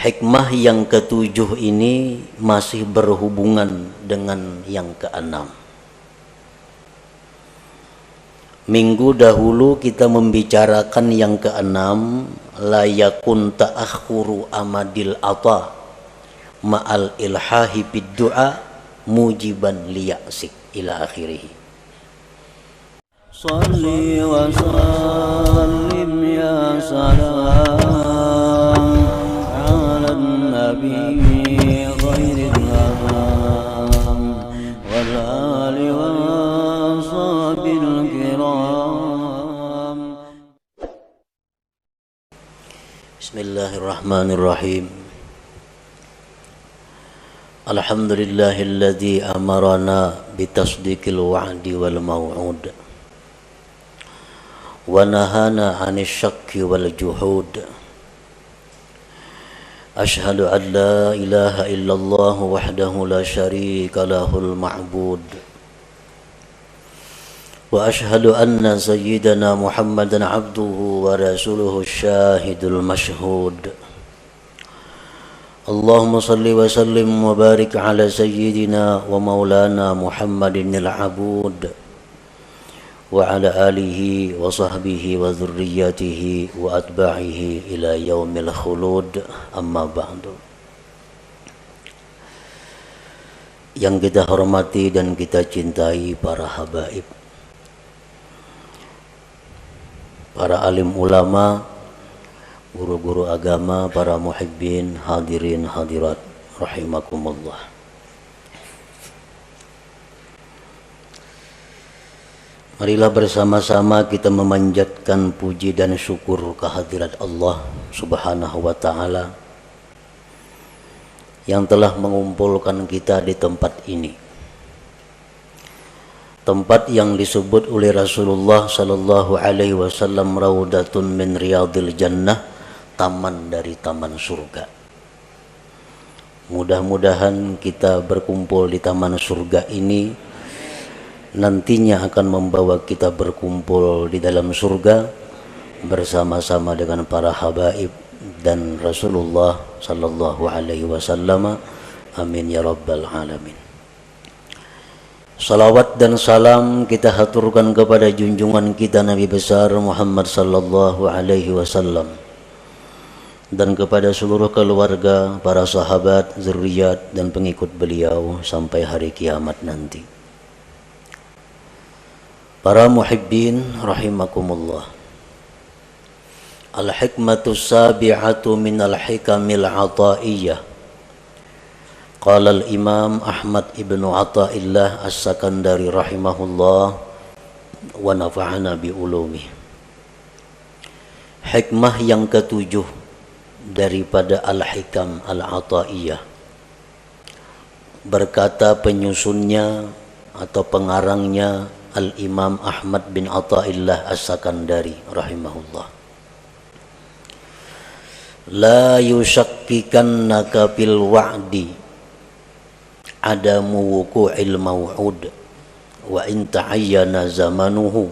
Hikmah yang ketujuh ini masih berhubungan dengan yang keenam. Minggu dahulu kita membicarakan yang keenam, la yakun ta'akhuru amadil ata ma'al ilhahi bid du'a mujiban liya'sik ila akhirih. Salli wa sallim ya salam ala nabi khairil anam wal ali wa sahbil kiram. Bismillahirrahmanirrahim. Alhamdulillahilladzi amarana bitasdiqil wa'di wal maw'ud wa nahana 'anil syakki wal juhud. Ashhadu an la ilaha illallah wahdahu la syarika lahul ma'bud wa ashhadu anna sayyidana Muhammadan 'abduhu wa rasuluhu syahidul mashhud. Allahumma salli wa sallim wa barik ala sayyidina wa maulana Muhammadin al-'abud wa ala alihi wa sahbihi wa dhurriyyatihi wa atba'ihi ila yaumil khulud, amma ba'du. Yang kita hormati dan kita cintai para habaib, para alim ulama, guru-guru agama, para muhibbin, hadirin hadirat rahimakumullah. Marilah bersama-sama kita memanjatkan puji dan syukur kehadirat Allah Subhanahu wa ta'ala yang telah mengumpulkan kita di tempat ini, tempat yang disebut oleh Rasulullah sallallahu alaihi wasallam raudatun min riyadil jannah, taman dari taman surga. Mudah-mudahan kita berkumpul di taman surga ini nantinya akan membawa kita berkumpul di dalam surga bersama-sama dengan para habaib dan Rasulullah sallallahu alaihi wasallam. Amin ya rabbal alamin. Salawat dan salam kita haturkan kepada junjungan kita Nabi besar Muhammad sallallahu alaihi wasallam dan kepada seluruh keluarga, para sahabat, zuriat dan pengikut beliau sampai hari kiamat nanti. Para muhibbin rahimakumullah. Al-hikmatu sabi'atu min al-hikamil ataiyah. Qala al-imam Ahmad ibnu Athaillah as-Sakandari rahimahullah wa nafa'ana bi ulumih. Hikmah yang ketujuh daripada al-hikam al-ataiyah. Berkata penyusunnya atau pengarangnya Al-Imam Ahmad bin Athaillah as-Sakandari rahimahullah. La yushakkikannaka fil wa'di adamu wuqu'il maw'ud wa in ta'ayyana zamanuhu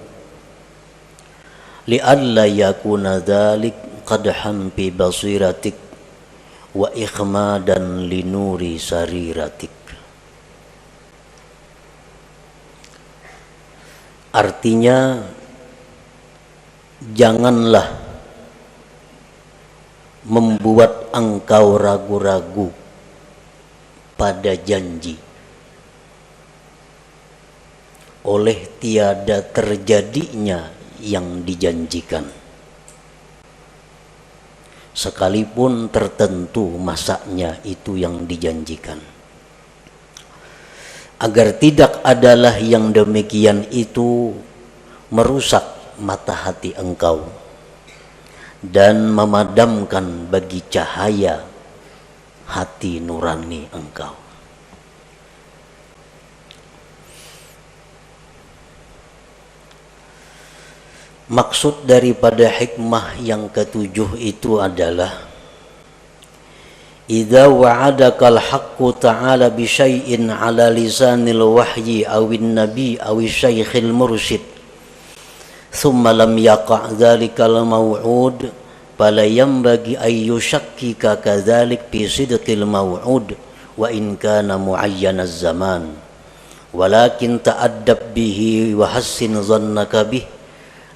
li'alla yakuna dhalik qadhan fi basiratik wa ikhmadan linuri sariratik. Artinya, janganlah membuat engkau ragu-ragu pada janji oleh tiada terjadinya yang dijanjikan, sekalipun tertentu masanya itu yang dijanjikan. Agar tidak adalah yang demikian itu merusak mata hati engkau dan memadamkan bagi cahaya hati nurani engkau. Maksud daripada hikmah yang ketujuh itu adalah idza wa'adakal haqqu ta'ala bi syai'in 'ala lisanil wahyi awin nabi awi syaikhil mursyid thumma lam yaqa' dzalikal maw'ud fala yanbaghi ay yushakkika kadzalik fi sidqil maw'ud wa in kana mu'ayyanaz zaman walakin ta'addab bihi wa hassin dhannaka bih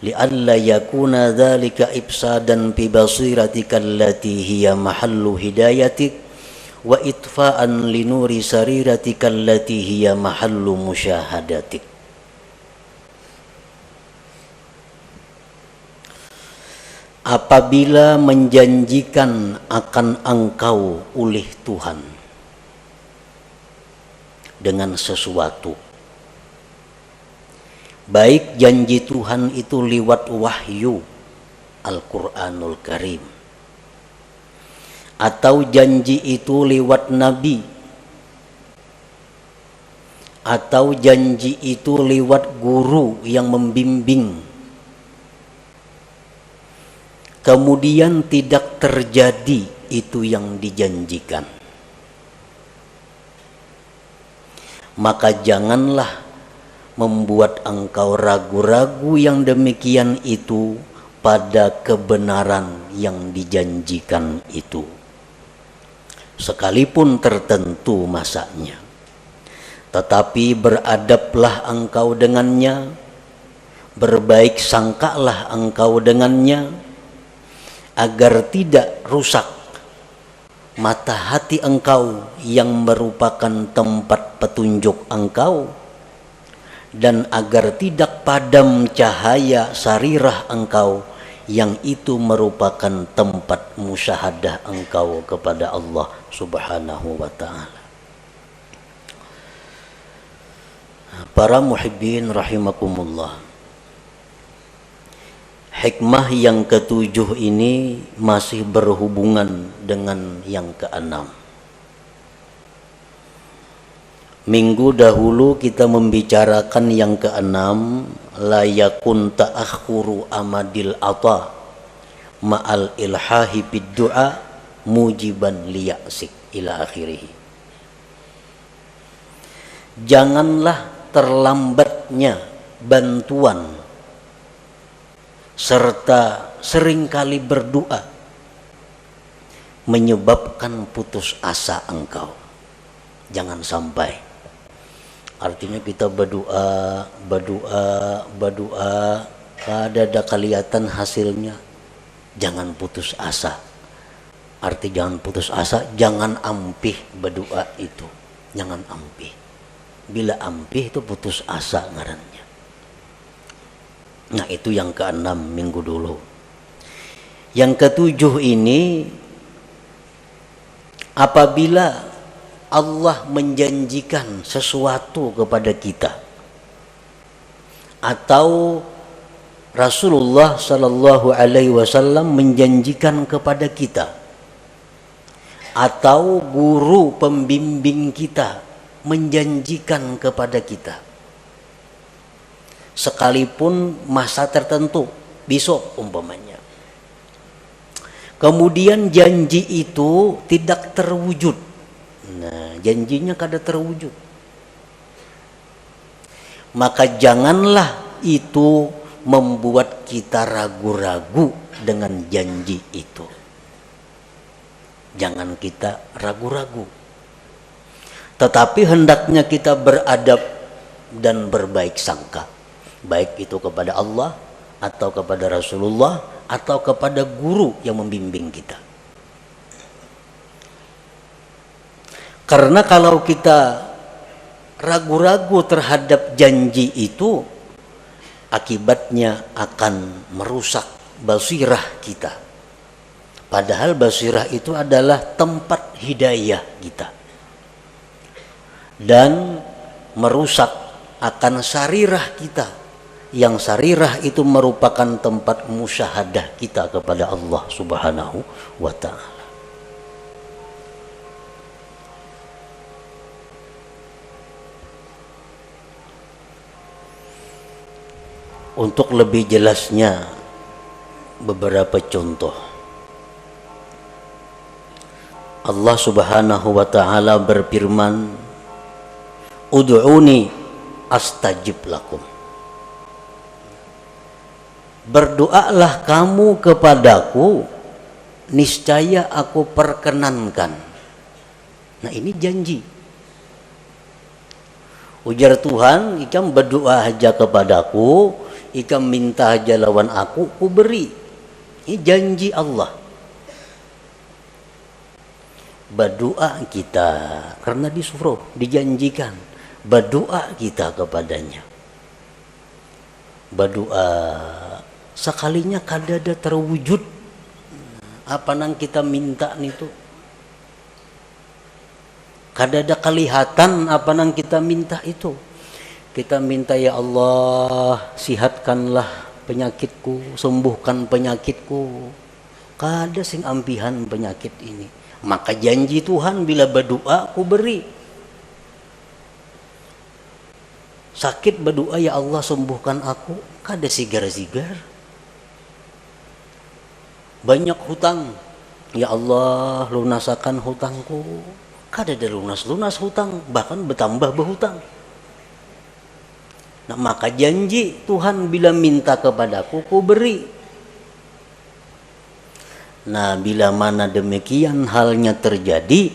li'alla yakuna dzalika ifsadan fi basiratika allati hiya mahallu hidayatik wa itfa'an li nuri sariratika allati hiya mahallu musyahadatik. Apabila menjanjikan akan engkau oleh Tuhan dengan sesuatu, baik janji Tuhan itu lewat wahyu Al-Quranul Karim, atau janji itu lewat Nabi, atau janji itu lewat guru yang membimbing, kemudian tidak terjadi itu yang dijanjikan, maka janganlah membuat engkau ragu-ragu yang demikian itu pada kebenaran yang dijanjikan itu, sekalipun tertentu masanya. Tetapi beradablah engkau dengannya, berbaik sangkalah engkau dengannya, agar tidak rusak mata hati engkau yang merupakan tempat petunjuk engkau, dan agar tidak padam cahaya sarirah engkau yang itu merupakan tempat musyahadah engkau kepada Allah Subhanahu wa ta'ala. Para muhibbin rahimakumullah, hikmah yang ketujuh ini masih berhubungan dengan yang keenam. Minggu dahulu kita membicarakan yang keenam, la yakun ta'akhuru amadil ata ma'al ilhahi bid du'a mujiban liya'sik ila akhirih. Janganlah terlambatnya bantuan serta seringkali berdoa menyebabkan putus asa engkau. Jangan sampai. Artinya kita berdoa, ada kelihatan hasilnya, jangan putus asa. Arti jangan putus asa, jangan ampih berdoa itu, jangan ampih. Bila ampih itu putus asa ngarannya. Nah, itu yang keenam minggu dulu. Yang ketujuh ini, apabila Allah menjanjikan sesuatu kepada kita, atau Rasulullah Sallallahu Alaihi Wasallam menjanjikan kepada kita, atau guru pembimbing kita menjanjikan kepada kita, sekalipun masa tertentu, besok umpamanya, kemudian janji itu tidak terwujud. Nah, janjinya kada terwujud, maka janganlah itu membuat kita ragu-ragu dengan janji itu. Jangan kita ragu-ragu, tetapi hendaknya kita beradab dan berbaik sangka, baik itu kepada Allah atau kepada Rasulullah atau kepada guru yang membimbing kita. Karena kalau kita ragu-ragu terhadap janji itu, akibatnya akan merusak basirah kita. Padahal basirah itu adalah tempat hidayah kita, dan merusak akan sarirah kita, yang sarirah itu merupakan tempat musyahadah kita kepada Allah Subhanahu wa ta'ala. Untuk lebih jelasnya, beberapa contoh. Allah Subhanahu wa ta'ala berfirman, ud'uni astajib lakum. Berdoalah kamu kepadaku, niscaya aku perkenankan. Nah ini janji. Ujar Tuhan, ikam berdoa aja kepadaku, ikam minta aja lawan aku beri. Ini janji Allah. Berdoa kita, karena disuruh, dijanjikan. Berdoa kita kepadanya. Berdoa, sekalinya kadada terwujud. Apa nang kita minta itu? Kadada kelihatan apa nang kita minta itu. Kita minta, ya Allah, sihatkanlah penyakitku, sembuhkan penyakitku. Kada sing ampihan penyakit ini. Maka janji Tuhan bila berdoa aku beri. Sakit berdoa, ya Allah sembuhkan aku, kada sigar-sigar. Banyak hutang, ya Allah lunasakan hutangku. Kada ada lunas hutang, bahkan bertambah berhutang. Nah, maka janji Tuhan bila minta kepadaku, ku beri. Nah, bila mana demikian halnya terjadi,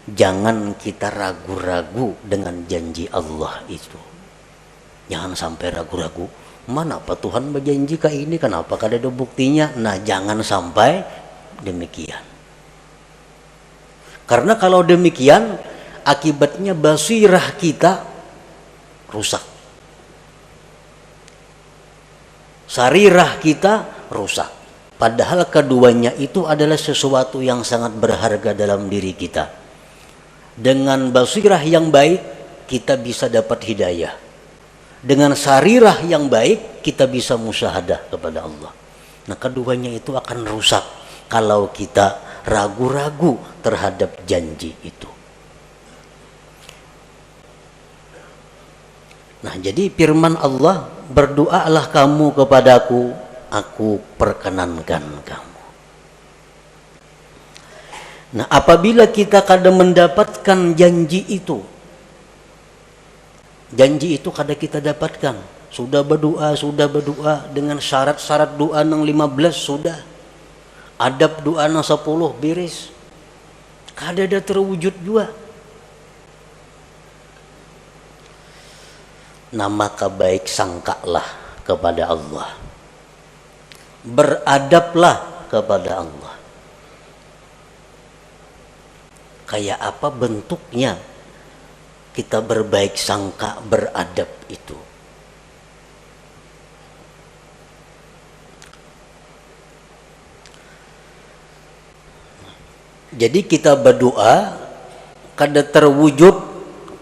jangan kita ragu-ragu dengan janji Allah itu. Jangan sampai ragu-ragu. Mana apa Tuhan berjanji kayak ini, kenapa kada ada buktinya? Nah, jangan sampai demikian. Karena kalau demikian, akibatnya basirah kita rusak. Sarirah kita rusak. Padahal keduanya itu adalah sesuatu yang sangat berharga dalam diri kita. Dengan basirah yang baik, kita bisa dapat hidayah. Dengan sarirah yang baik, kita bisa musyahadah kepada Allah. Nah, keduanya itu akan rusak kalau kita ragu-ragu terhadap janji itu. Nah, jadi firman Allah, berdoalah kamu kepadaku, aku perkenankan kamu. Nah, apabila kita kadang mendapatkan janji itu kadang kita dapatkan. Sudah berdoa dengan syarat-syarat doa yang 15 sudah. Adab doa yang 10 beres. Kada ada terwujud juga. Nah, maka baik sangkalah kepada Allah. Beradablah kepada Allah. Kayak apa bentuknya kita berbaik sangka, beradab itu? Jadi kita berdoa kada terwujud,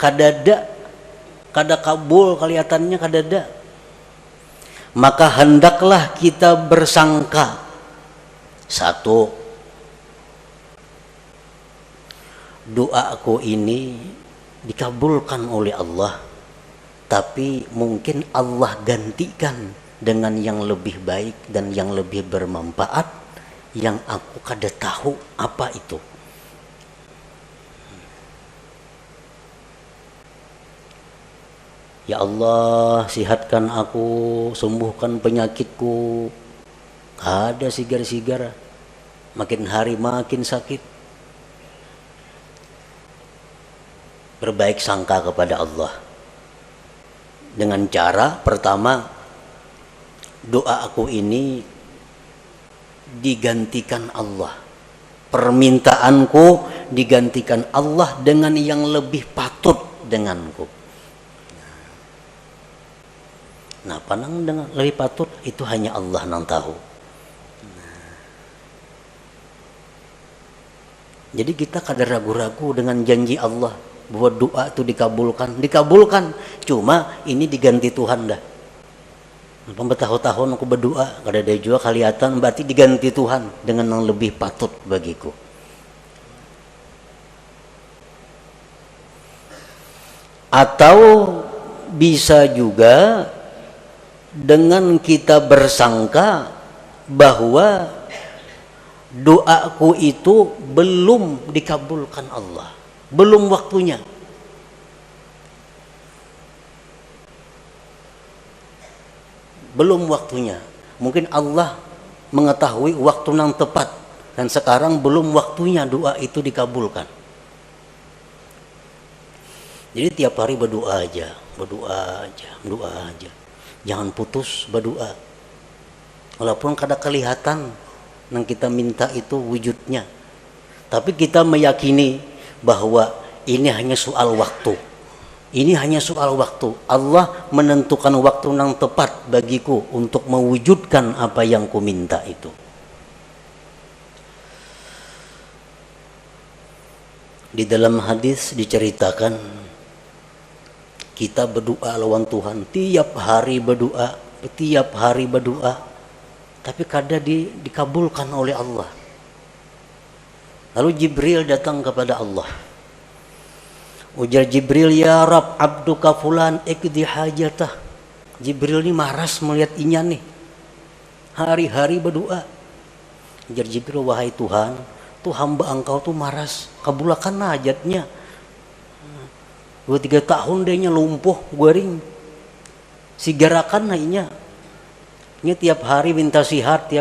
kada kabul kelihatannya, kada ada. Maka hendaklah kita bersangka, satu, doaku ini dikabulkan oleh Allah, tapi mungkin Allah gantikan dengan yang lebih baik dan yang lebih bermanfaat yang aku kada tahu apa itu. Ya Allah, sihatkan aku, sembuhkan penyakitku. Kada sigar-sigar, makin hari makin sakit. Berbaik sangka kepada Allah dengan cara pertama, doa aku ini digantikan Allah, permintaanku digantikan Allah dengan yang lebih patut denganku. Nah, panang dengan lebih patut itu hanya Allah yang tahu. Jadi kita kada ragu-ragu dengan janji Allah bahwa doa itu dikabulkan. Cuma ini diganti Tuhan dah. Bertahun-tahun aku berdoa, kada ada juga kelihatan, berarti diganti Tuhan dengan yang lebih patut bagiku. Atau bisa juga dengan kita bersangka bahwa doaku itu belum dikabulkan Allah, belum waktunya. Belum waktunya. Mungkin Allah mengetahui waktu yang tepat. Dan sekarang belum waktunya doa itu dikabulkan. Jadi tiap hari berdoa aja, berdoa aja, berdoa aja. Jangan putus berdoa. Walaupun kadang kelihatan yang kita minta itu wujudnya. Tapi kita meyakini bahwa ini hanya soal waktu. Ini hanya soal waktu. Allah menentukan waktu yang tepat bagiku untuk mewujudkan apa yang ku minta itu. Di dalam hadis diceritakan kita berdoa lawan Tuhan, tiap hari berdoa, tapi kadang dikabulkan oleh Allah. Lalu Jibril datang kepada Allah. Ujar Jibril, ya Rab, abduka fulan ikdi hajatah. Jibril ini maras melihat inya nih, hari-hari berdoa. Ujar Jibril, wahai Tuhan, tuh hamba engkau tuh maras, kabulkan hajatnya. 2-3 tahun dia lumpuh, guring, sigarakan inya. Ini tiap hari minta sihat,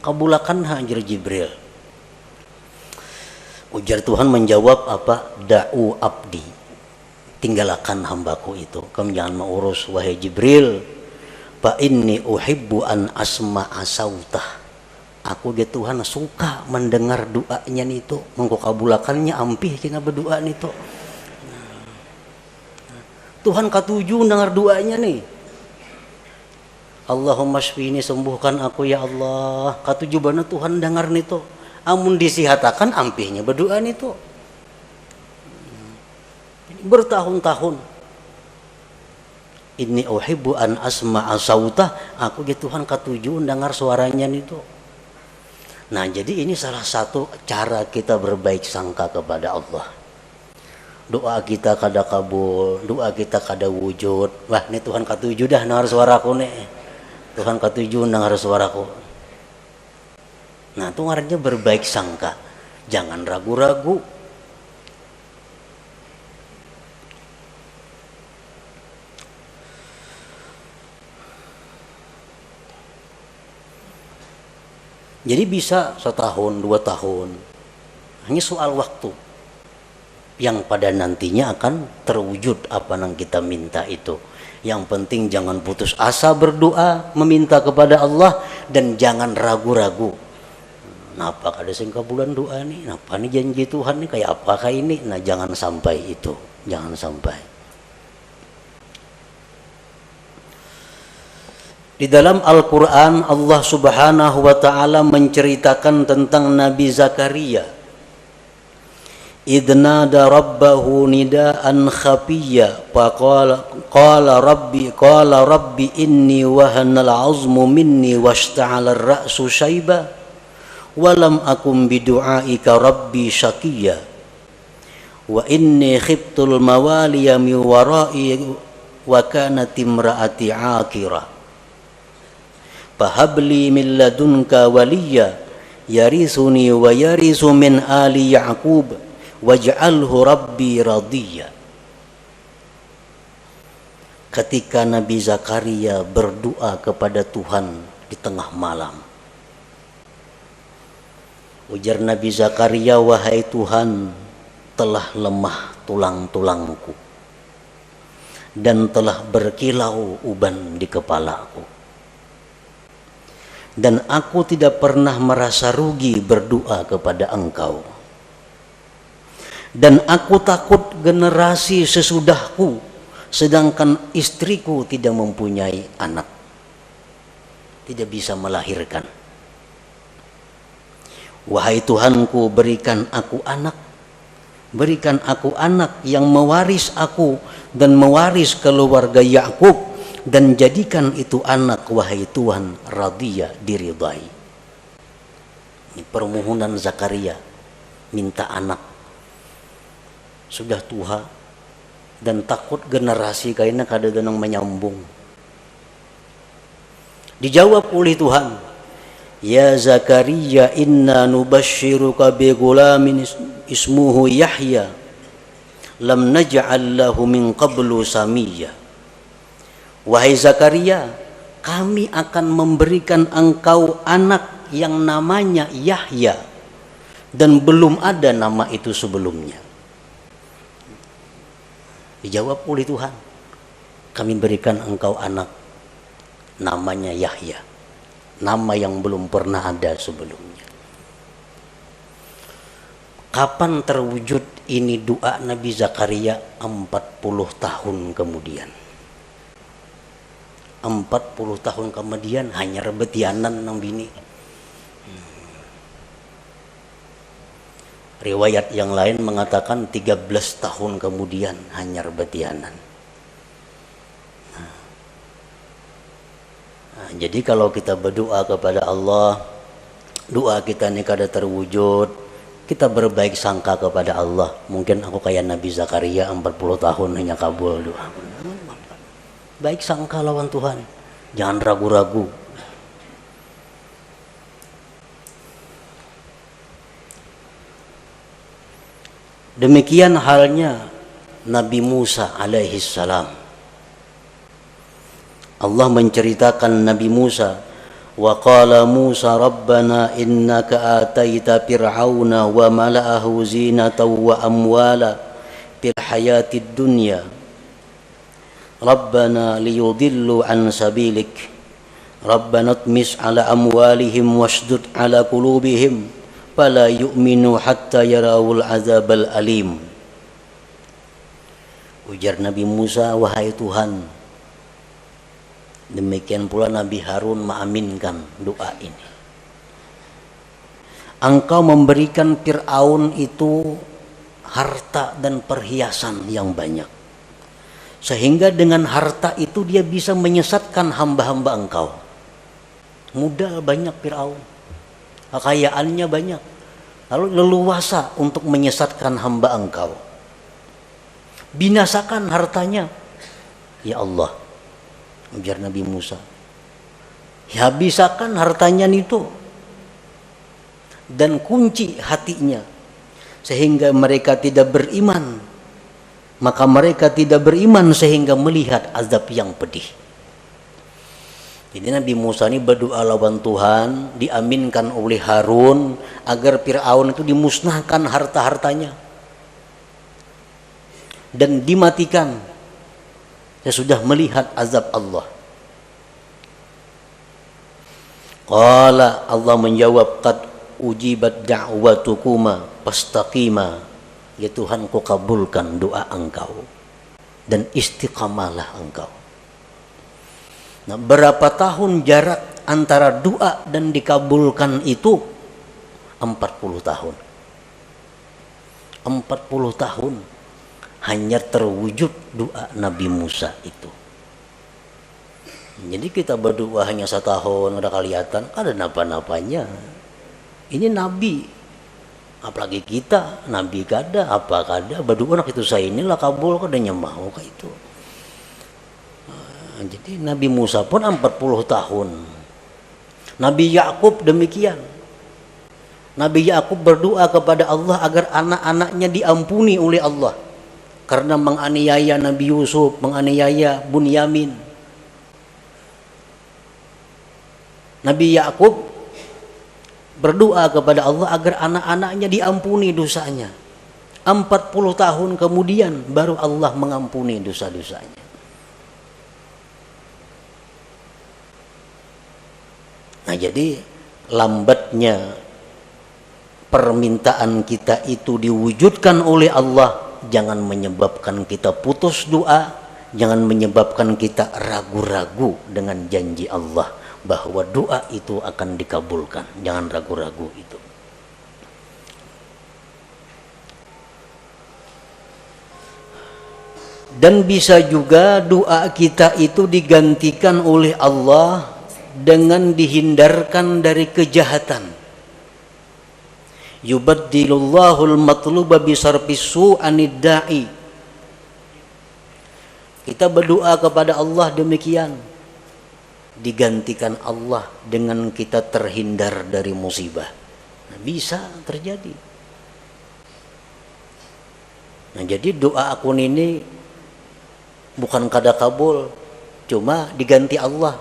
kabulkan hajar Jibril. Ujar Tuhan menjawab apa? Da'u abdi, tinggalkan hambaku itu, kamu jangan mengurus wahai Jibril. Fa inni uhibbu an asma'a sautah. Aku dia Tuhan suka mendengar doanya itu, mengkabulakannya ampih kena berdoa itu. Tuhan katuju dengar doanya nih. Allahumma shfini, sembuhkan aku ya Allah. Katuju bana Tuhan dengar nito. Amun disihatakan ampihnya berdoa nito. Bertahun-tahun. Inni uhibbu an asma'a sautah. Aku ya Tuhan katuju dengar suaranya nito. Nah, jadi ini salah satu cara kita berbaik sangka kepada Allah. Doa kita kada kabul, doa kita kada wujud. Wah, ini Tuhan katuju dah dengar suaraku nih. Tuhan katuju dengar suaraku. Nah, itu artinya berbaik sangka. Jangan ragu-ragu. Jadi bisa 1 tahun, 2 tahun. Hanya soal waktu. Yang pada nantinya akan terwujud apa yang kita minta itu. Yang penting jangan putus asa berdoa, meminta kepada Allah, dan jangan ragu-ragu. Napa kada sing kabulan doa nih? Napa nih janji Tuhan nih kayak apakah ini? Nah, jangan sampai itu. Jangan sampai. Di dalam Al-Quran Allah subhanahu wa ta'ala menceritakan tentang Nabi Zakaria. Idnada rabbahu nida'an khafiyya qala rabbi inni wahanal azmu minni washta'ala ar-ra'su shayba walam akum bidu'aika rabbi syaqiyya wa inni khiftul mawaliya min wara'i wa kanat imra'ati 'aqira fahabli min ladunka waliya yarisuni wa yarisu min ali ya'qub waj'alhu rabbi radiyya. Ketika Nabi Zakaria berdoa kepada Tuhan di tengah malam, ujar Nabi Zakaria, wahai Tuhan, telah lemah tulang-tulangku dan telah berkilau uban di kepalaku, dan aku tidak pernah merasa rugi berdoa kepada Engkau. Dan aku takut generasi sesudahku, sedangkan istriku tidak mempunyai anak, tidak bisa melahirkan. Wahai Tuhanku, berikan aku anak yang mewaris aku dan mewaris keluarga Yakub, dan jadikan itu anak, wahai Tuhan, radiyah, diridai. Ini permohonan Zakaria, minta anak. Sudah tua dan takut generasi kayaknya kada denang menyambung. Dijawab oleh Tuhan, ya Zakaria, inna nubashiruka bi gulamin ismuhu Yahya lam naj'al lahu min qablu samiyya. Wahai Zakaria, kami akan memberikan engkau anak anak yang namanya Yahya dan belum ada nama itu sebelumnya. Dijawab oleh Tuhan, kami berikan engkau anak namanya Yahya, nama yang belum pernah ada sebelumnya. Kapan terwujud ini doa Nabi Zakaria? 40 tahun kemudian. 40 tahun kemudian hanya rebetianan nang bini. Riwayat yang lain mengatakan 13 tahun kemudian hanya rebetianan. Nah, jadi kalau kita berdoa kepada Allah, doa kita ini kada terwujud, kita berbaik sangka kepada Allah. Mungkin aku kayak Nabi Zakaria 40 tahun hanya kabul doa. Baik sangka lawan Tuhan, jangan ragu-ragu. Demikian halnya Nabi Musa alaihi salam. Allah menceritakan Nabi Musa, wa qala Musa rabbana innaka ataita fir'auna wa mala'ahu zinatan wa amwala fil hayatid dunya rabbana liyudillu an sabilik rabbana tmis ala amwalihim washdud ala qulubihim fala yu'minu hatta yarawul azabal alim. Ujar Nabi Musa, wahai Tuhan. Demikian pula Nabi Harun mengaminkan doa ini. Engkau memberikan Fir'aun itu harta dan perhiasan yang banyak, sehingga dengan harta itu dia bisa menyesatkan hamba-hamba engkau. Modal banyak Fir'aun, kekayaannya banyak, lalu leluasa untuk menyesatkan hamba engkau. Binasakan hartanya, ya Allah, ujar Nabi Musa. Ya, bisakan hartanya itu dan kunci hatinya sehingga mereka tidak beriman. Maka mereka tidak beriman sehingga melihat azab yang pedih. Jadi Nabi Musa ini berdoa lawan Tuhan, diaminkan oleh Harun agar Fir'aun itu dimusnahkan harta-hartanya dan dimatikan. Saya sudah melihat azab Allah. Qala, Allah menjawab, qad ujibat da'watukuma fastaqima. Ya Tuhan, ku kabulkan doa engkau dan istiqamalah engkau. Nah, berapa tahun jarak antara doa dan dikabulkan itu? 40 tahun. 40 tahun hanya terwujud doa Nabi Musa itu. Jadi kita berdoa hanya 1 tahun udah kelihatan, ada napa-napanya. Ini Nabi, apalagi kita Nabi kada apa kada berdoa nak itu saya inilah kabul kadanya mau kayak itu. Jadi Nabi Musa pun 40 tahun. Nabi Yakub demikian. Nabi Yakub berdoa kepada Allah agar anak-anaknya diampuni oleh Allah karena menganiaya Nabi Yusuf, menganiaya Bunyamin. Nabi Yakub berdoa kepada Allah agar anak-anaknya diampuni dosanya. 40 tahun kemudian baru Allah mengampuni dosa-dosanya. Nah, jadi lambatnya permintaan kita itu diwujudkan oleh Allah jangan menyebabkan kita putus doa, jangan menyebabkan kita ragu-ragu dengan janji Allah bahwa doa itu akan dikabulkan. Jangan ragu-ragu itu. Dan bisa juga doa kita itu digantikan oleh Allah dengan dihindarkan dari kejahatan. Yubaddilullahu al-matluba bisarfis su'anid da'i. Kita berdoa kepada Allah demikian, digantikan Allah dengan kita terhindar dari musibah. Nah, bisa terjadi. Nah, jadi doa akun ini bukan kada kabul, cuma diganti Allah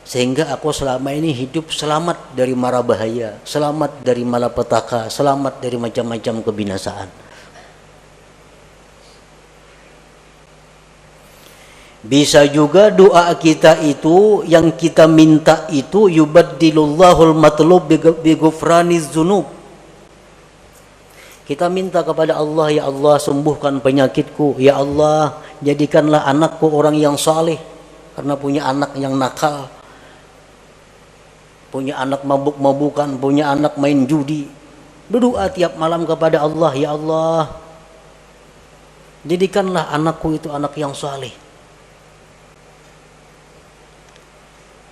sehingga aku selama ini hidup selamat dari mara bahaya, selamat dari malapetaka, selamat dari macam-macam kebinasaan. Bisa juga doa kita itu, yang kita minta itu, yubaddilullahu matlub bi ghufraniz dzunub. Kita minta kepada Allah, ya Allah sembuhkan penyakitku, ya Allah jadikanlah anakku orang yang saleh, karena punya anak yang nakal, punya anak mabuk-mabukan, punya anak main judi. Berdoa tiap malam kepada Allah, ya Allah jadikanlah anakku itu anak yang saleh.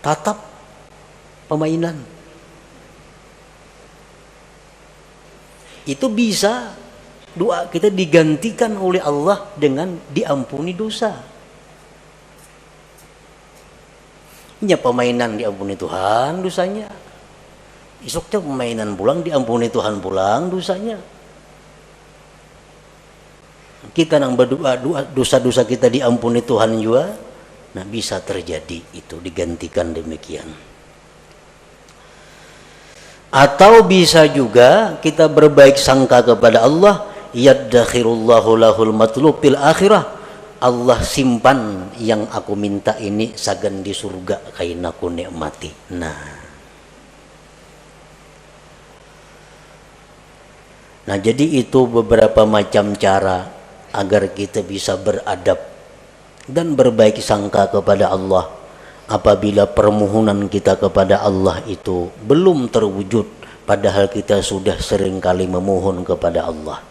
Tatap pemainan itu bisa doa kita digantikan oleh Allah dengan diampuni dosa. Ya pemainan diampuni Tuhan dosanya, esoknya pemainan pulang diampuni Tuhan pulang dosanya. Kita nang berdoa dosa-dosa kita diampuni Tuhan juga. Nah bisa terjadi itu, digantikan demikian. Atau bisa juga kita berbaik sangka kepada Allah, yaddakhirullahu lahul matlub fil akhirah. Allah simpan yang aku minta ini sagan di surga kain aku nikmati. Nah jadi itu beberapa macam cara agar kita bisa beradab dan berbaik sangka kepada Allah apabila permohonan kita kepada Allah itu belum terwujud, padahal kita sudah seringkali memohon kepada Allah.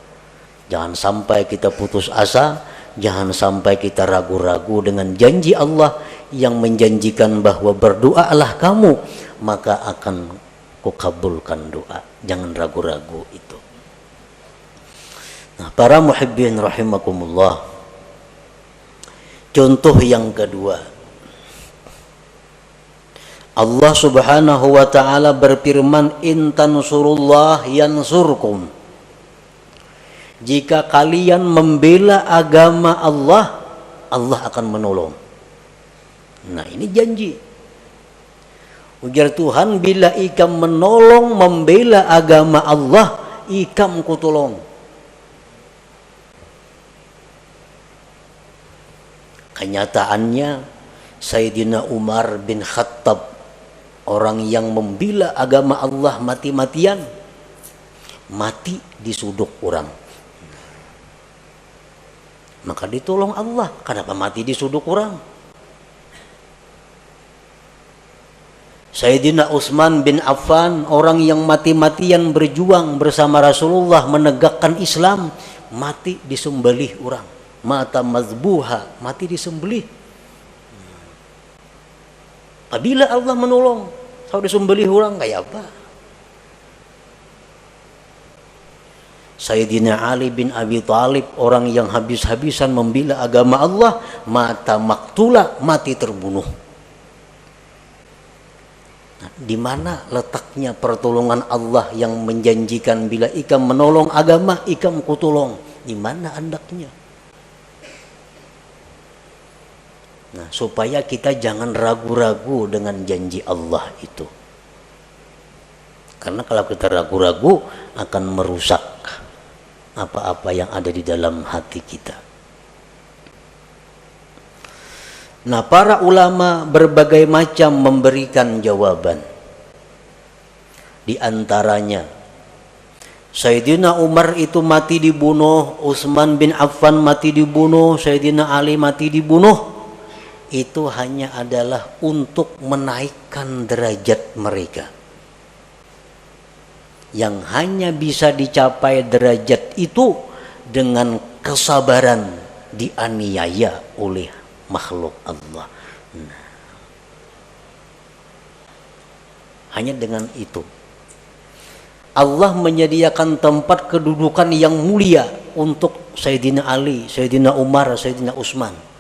Jangan sampai kita putus asa, jangan sampai kita ragu-ragu dengan janji Allah yang menjanjikan bahwa berdoalah kamu maka akan kukabulkan doa. Jangan ragu-ragu itu. Nah, para muhibbin rahimakumullah, contoh yang kedua, Allah subhanahu wa ta'ala berfirman, in tansurullah yansurkum. Jika kalian membela agama Allah, Allah akan menolong. Nah ini janji. Ujar Tuhan, bila ikam menolong membela agama Allah, ikam kutolong. Kenyataannya Sayyidina Umar bin Khattab, orang yang membela agama Allah mati-matian, mati disuduk orang. Maka ditolong Allah. Kenapa mati disuduk orang? Sayyidina Utsman bin Affan, orang yang mati-matian berjuang bersama Rasulullah menegakkan Islam, mati disembelih orang. Mata mazbuha, mati disembelih. Apabila Allah menolong, kalau disembelih orang kayak apa? Sayyidina Ali bin Abi Thalib, orang yang habis-habisan membela agama Allah, mata maktula, mati terbunuh. Nah, di mana letaknya pertolongan Allah yang menjanjikan bila ikam menolong agama, ikam kutolong? Di mana andaknya? Nah, supaya kita jangan ragu-ragu dengan janji Allah itu. Karena kalau kita ragu-ragu akan merusak apa-apa yang ada di dalam hati kita. Nah, para ulama berbagai macam memberikan jawaban. Di antaranya, Sayyidina Umar itu mati dibunuh, Utsman bin Affan mati dibunuh, Sayyidina Ali mati dibunuh. Itu hanya adalah untuk menaikkan derajat mereka. Yang hanya bisa dicapai derajat itu dengan kesabaran dianiaya oleh makhluk Allah. Nah, hanya dengan itu Allah menyediakan tempat kedudukan yang mulia untuk Sayyidina Ali, Sayyidina Umar, Sayyidina Utsman.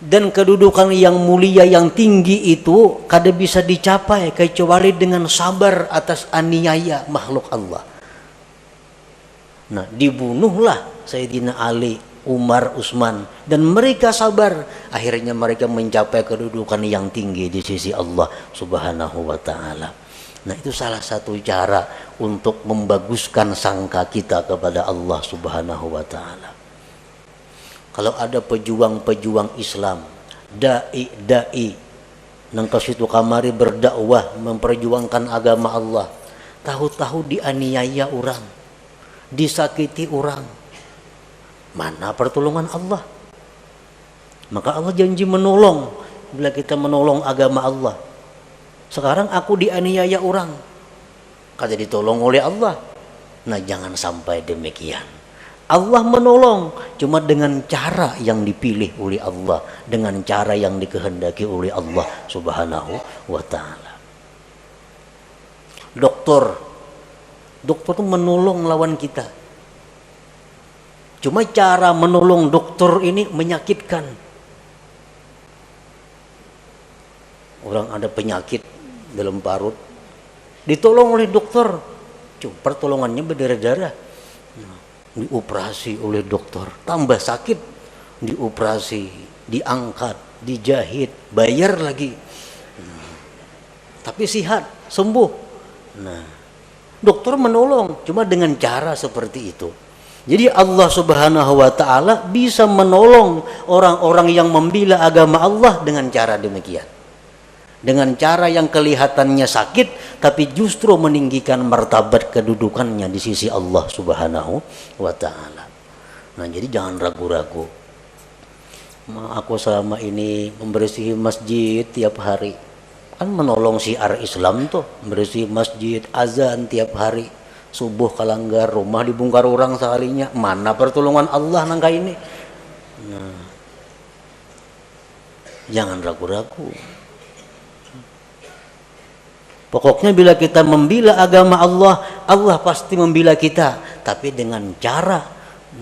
Dan kedudukan yang mulia yang tinggi itu kada bisa dicapai kecuali dengan sabar atas aniaya makhluk Allah. Nah, dibunuhlah Sayyidina Ali Umar, Utsman, dan mereka sabar. Akhirnya mereka mencapai kedudukan yang tinggi di sisi Allah Subhanahu wa taala. Nah, itu salah satu cara untuk membaguskan sangka kita kepada Allah Subhanahu wa taala. Kalau ada pejuang-pejuang Islam, dai nang kasitu kamari berdakwah memperjuangkan agama Allah, tahu-tahu dianiaya orang, disakiti orang, mana pertolongan Allah? Maka Allah janji menolong bila kita menolong agama Allah. Sekarang aku dianiaya orang, kata ditolong oleh Allah. Nah, jangan sampai demikian. Allah menolong cuma dengan cara yang dipilih oleh Allah, dengan cara yang dikehendaki oleh Allah Subhanahu wa taala. Dokter itu menolong lawan kita. Cuma cara menolong dokter ini menyakitkan. Orang ada penyakit dalam parut, ditolong oleh dokter, cuma pertolongannya berdarah-darah. Dioperasi oleh dokter, tambah sakit, dioperasi, diangkat, dijahit, bayar lagi, tapi sihat, sembuh. Nah, dokter menolong cuma dengan cara seperti itu. Jadi Allah Subhanahu wa taala bisa menolong orang-orang yang membela agama Allah dengan cara demikian. Dengan cara yang kelihatannya sakit, tapi justru meninggikan martabat kedudukannya di sisi Allah Subhanahu wa ta'ala. Nah, jadi jangan ragu-ragu. Aku selama ini membersihi masjid tiap hari, kan menolong syiar Islam tuh, membersihi masjid, azan tiap hari, subuh kalanggar, rumah dibongkar orang seharinya, mana pertolongan Allah nangka ini? Nah, jangan ragu-ragu. Pokoknya bila kita membela agama Allah, Allah pasti membela kita, tapi dengan cara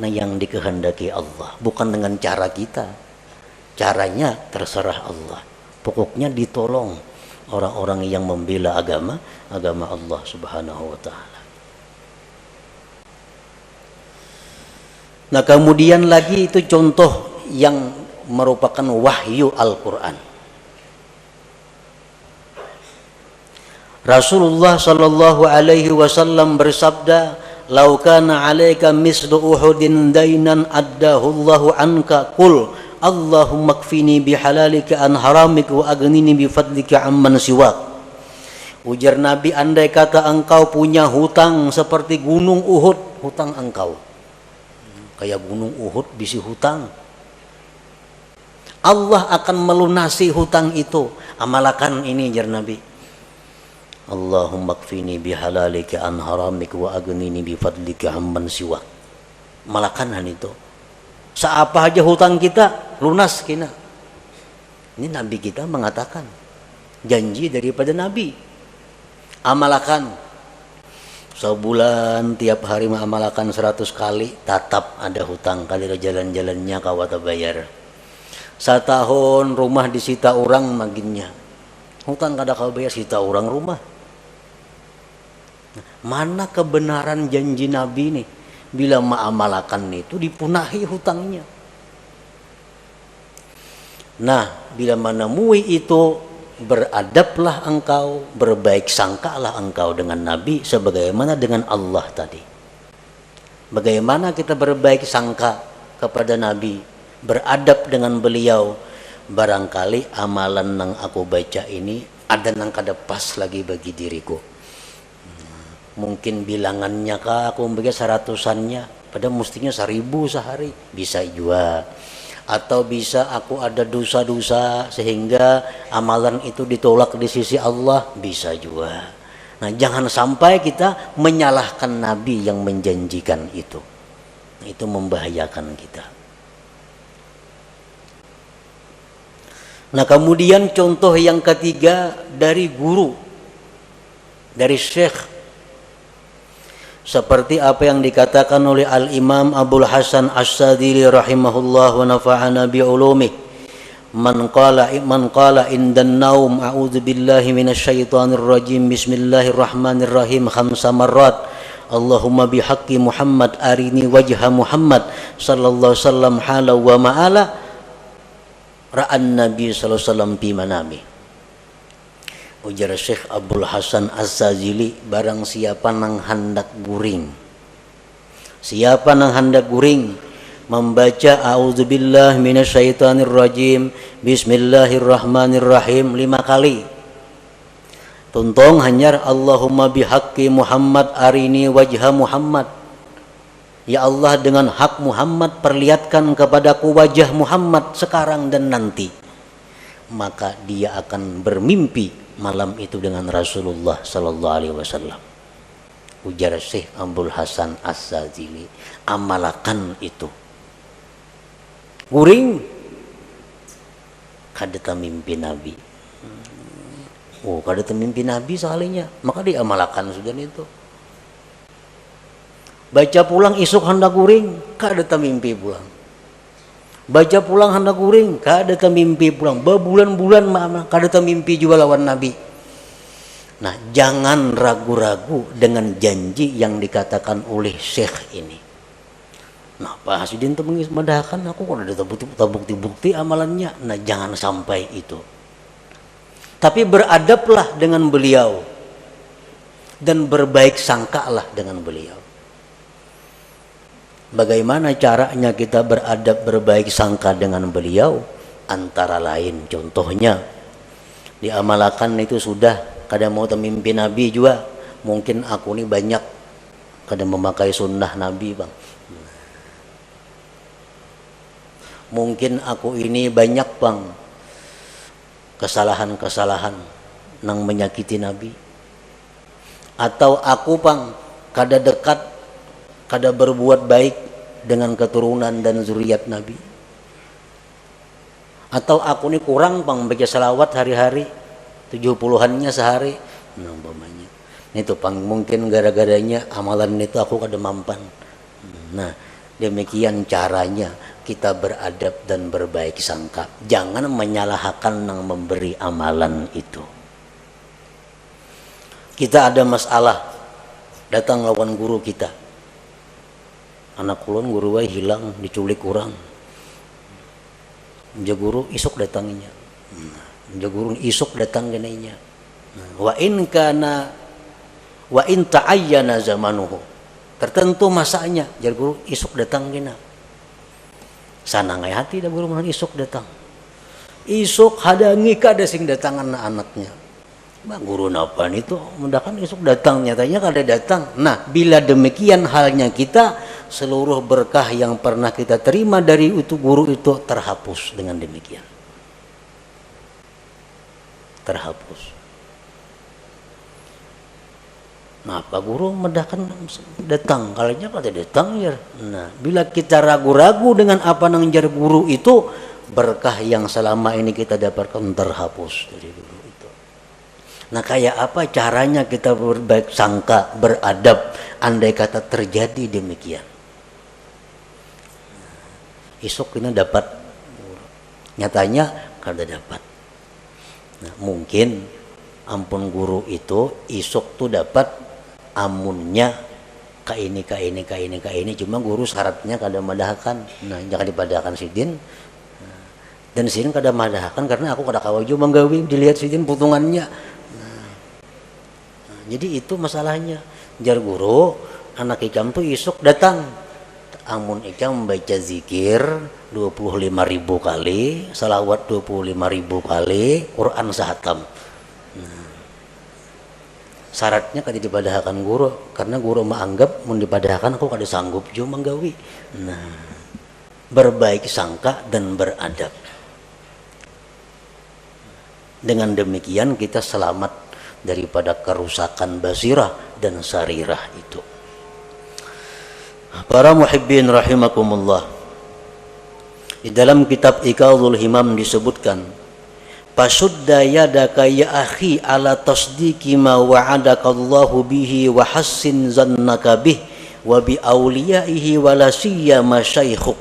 yang dikehendaki Allah, bukan dengan cara kita. Caranya terserah Allah. Pokoknya ditolong orang-orang yang membela agama Allah Subhanahu wa taala. Nah, kemudian lagi itu contoh yang merupakan wahyu Al-Qur'an. Rasulullah sallallahu alaihi wasallam bersabda, "Lau kana 'alaika mislu Uhudin dainan addahu Allahu anka, qul Allahumma kfini bihalalika an haramik wa aghnini bifadlika amman siwak." Ujar Nabi, andai kata engkau punya hutang seperti gunung Uhud, hutang engkau kayak gunung Uhud bisi hutang, Allah akan melunasi hutang itu. Amalkan ini, jar Nabi, Allahumma kfini bihalalika an haramik wa aghnini bifadlika amman siwak. Malakan itu. Seapa aja hutang kita lunas kina. Ini Nabi kita mengatakan, janji daripada Nabi. Amalkan. Sebulan tiap hari mengamalkan 100 kali, tatap ada hutang kali jalan-jalannya kawata bayar. Setahun rumah disita orang maginnya, hutang kada kau bayar, sita orang rumah. Mana kebenaran janji Nabi nih? Bila mengamalkan itu dipunahi hutangnya. Nah, bila menemui itu, beradablah engkau, berbaik sangkalah engkau dengan Nabi sebagaimana dengan Allah tadi. Bagaimana kita berbaik sangka kepada Nabi, beradab dengan beliau, barangkali amalan yang aku baca ini ada yang kada pas lagi bagi diriku. Mungkin bilangannya kah aku membaca 100-annya, padahal mestinya 1000 sehari, bisa juga. Atau bisa aku ada dosa-dosa sehingga amalan itu ditolak di sisi Allah, bisa juga. Nah, jangan sampai kita menyalahkan Nabi yang menjanjikan itu. Itu membahayakan kita. Nah, kemudian contoh yang ketiga dari guru, dari syekh, seperti apa yang dikatakan oleh Al-Imam Abul Hasan As-Sadili rahimahullah wa nafa'ana bi'ulumih, man qala indan naum a'udzu billahi minasyaitonir rajim bismillahirrahmanirrahim 5 marrat Allahumma bihaqqi Muhammad arini wajha Muhammad sallallahu alaihi wasallam hala wa ma'ala ra'an Nabi sallallahu alaihi wasallam fi manami. Ujar Syekh Abdul Hasan Az-Zazili, barang siapa nang hendak guring, siapa nang hendak guring membaca a'udzubillah minasyaitonirrajim bismillahirrahmanirrahim 5 kali, tuntong hanyar Allahumma bihaqqi Muhammad arini wajha Muhammad, ya Allah dengan hak Muhammad perlihatkan kepadaku wajah Muhammad sekarang dan nanti, maka dia akan bermimpi malam itu dengan Rasulullah sallallahu alaihi wasallam. Ujar Syekh Abdul Hasan Az-Zazili, amalakan itu. Guring kadeta mimpi Nabi. Oh, kadeta mimpi Nabi soalnya, maka diamalkan sudah itu. Baca pulang isuk hendak guring, kadeta mimpi pulang. Baca pulang hendak guring, kadeta mimpi pulang. Berbulan-bulan kadeta mimpi juga lawan Nabi. Nah, jangan ragu-ragu dengan janji yang dikatakan oleh Syekh ini. Nah, Pak Hasidin itu mengismadahkan aku kalau ada bukti-bukti amalannya. Nah, jangan sampai itu. Tapi beradablah dengan beliau dan berbaik sangkalah dengan beliau. Bagaimana caranya kita beradab berbaik sangka dengan beliau? Antara lain contohnya diamalkan itu sudah kada mau mimpi Nabi juga. Mungkin aku ini banyak kada memakai sunnah Nabi bang. Mungkin aku ini banyak bang kesalahan-kesalahan nang menyakiti Nabi. Atau aku bang kada dekat, kada berbuat baik dengan keturunan dan zuriat Nabi. Atau aku ini kurang bang baca salawat hari-hari 70-annya sehari. Nah umpamanya itu pang mungkin gara-garanya amalan itu aku kada mampan. Nah demikian caranya kita beradab dan berbaik sangka. Jangan menyalahkan yang memberi amalan itu. Kita ada masalah, datang lawan guru kita. Anak kulon guru wae hilang, diculik kurang. Ja guru isuk datanginya. Ja guru isuk datang genainya. Wa in ta'ayyana zamanuhu. Tertentu masanya, jar guru isuk datang gena. Sana ngai hati dah guru mun isuk datang. Isuk hadangi kada sing datangan anaknya. Bang guru napan itu mendakan isuk datang, nyatanya kada datang. Nah, bila demikian halnya kita, seluruh berkah yang pernah kita terima dari itu guru itu terhapus dengan demikian. Terhapus. Nah, Pak Guru mendahkan datang, kalanya kada datang ya. Nah, bila kita ragu-ragu dengan apa nang jar guru itu, berkah yang selama ini kita dapatkan terhapus dari guru itu. Nah, kayak apa caranya kita berbaik sangka, beradab, andai kata terjadi demikian. Isuk ini dapat, nyatanya kada dapat. Nah, mungkin ampun guru itu isuk tuh dapat amunnya ka ini cuma guru syaratnya kada madahkan. Nah jangan dipadahkan sidin. Dan sidin kada madahkan karena aku kada kawaju manggawi dilihat sidin putungannya. Nah, jadi itu masalahnya. Jar guru anak ikam tuh isuk datang. Amun ikam membaca zikir 25.000 kali, salawat 25.000 kali, Quran sahatam. Syaratnya kada dipadahkan guru karena guru menganggap mun dipadahkan aku kada sanggup jo manggawi. Nah, berbaik sangka dan beradab. Dengan demikian kita selamat daripada kerusakan basirah dan sarirah itu. Para muhibbin rahimakumullah. Di dalam kitab Iqadhul Himam disebutkan Pasudda yadaka ya akhi ala tasdiki ma wa'adaka Allahu bihi wa hassin zannaka bih wa bi awliyaihi wa la siyama syaikhuk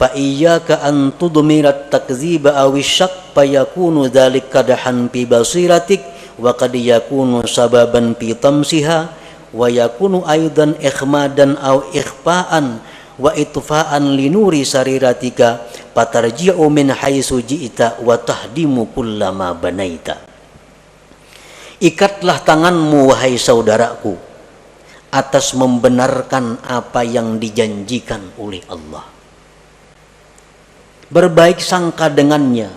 fa iyyaka an tudmirat takdziba aw syak fa yakunu dzalika kadahan fi basiratik wa qad yakunu sababan fi tamsiha wa yakunu aidan ikhmadan aw ikhfa'an wa itfa'an linuri sariratika patarji'u min haitsu ji'ta wa tahdimu kullama banaita. Ikatlah tanganmu wahai saudaraku atas membenarkan apa yang dijanjikan oleh Allah. Berbaik sangka dengannya,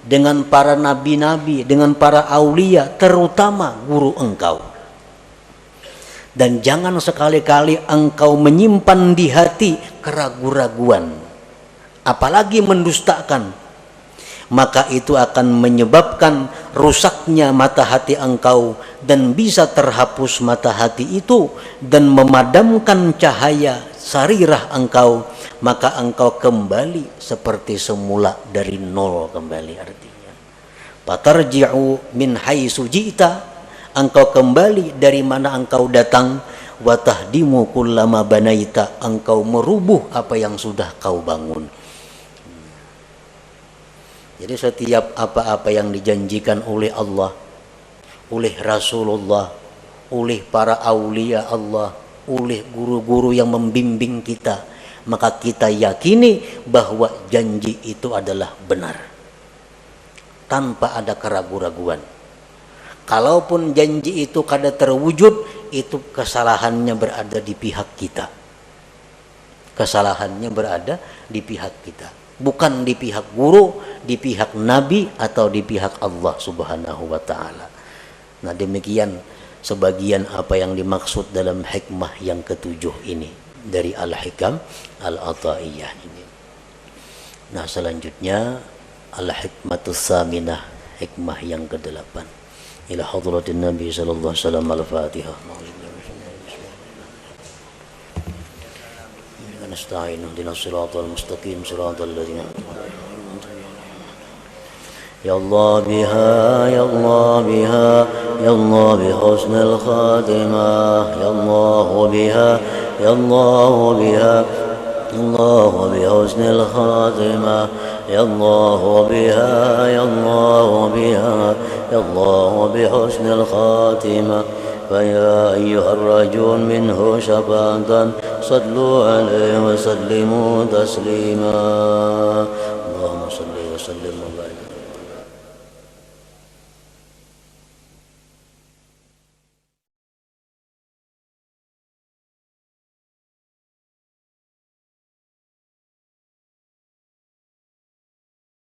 dengan para nabi-nabi, dengan para aulia, terutama guru engkau. Dan jangan sekali-kali engkau menyimpan di hati keraguan-raguan, apalagi mendustakan, maka itu akan menyebabkan rusaknya mata hati engkau dan bisa terhapus mata hati itu dan memadamkan cahaya sarirah engkau, maka engkau kembali seperti semula dari nol kembali. Artinya patarji'u min haitsu ji'ta, engkau kembali dari mana engkau datang, wa tahdimu kullama banaita, engkau merubuh apa yang sudah kau bangun. Jadi setiap apa-apa yang dijanjikan oleh Allah, oleh Rasulullah, oleh para aulia Allah, oleh guru-guru yang membimbing kita, maka kita yakini bahwa janji itu adalah benar tanpa ada keraguan-raguan. Kalaupun janji itu kada terwujud, itu kesalahannya berada di pihak kita. Kesalahannya berada di pihak kita, bukan di pihak guru, di pihak nabi, atau di pihak Allah Subhanahu wa ta'ala. Nah, demikian sebagian apa yang dimaksud dalam hikmah yang ketujuh ini dari Al-Hikam Al-Ataiyah ini. Nah, selanjutnya Al-Hikmatus Saminah, hikmah yang ke-8. Ila hadratin Nabi sallallahu alaihi wasallam. Al-Fatihah. نستعين اهدنا الصراط المستقيم صراط الذين يا الله بها يا الله بها يا الله بحسن الخاتمة يا الله بها يا الله بها يا الله بحسن الخاتمة يا الله بها يا الله بها يا الله بحسن الخاتمة فيا أيها الرجل منه شفاعة صلوا عليه وسلموا تسليما اللهم صل وسلم وبارك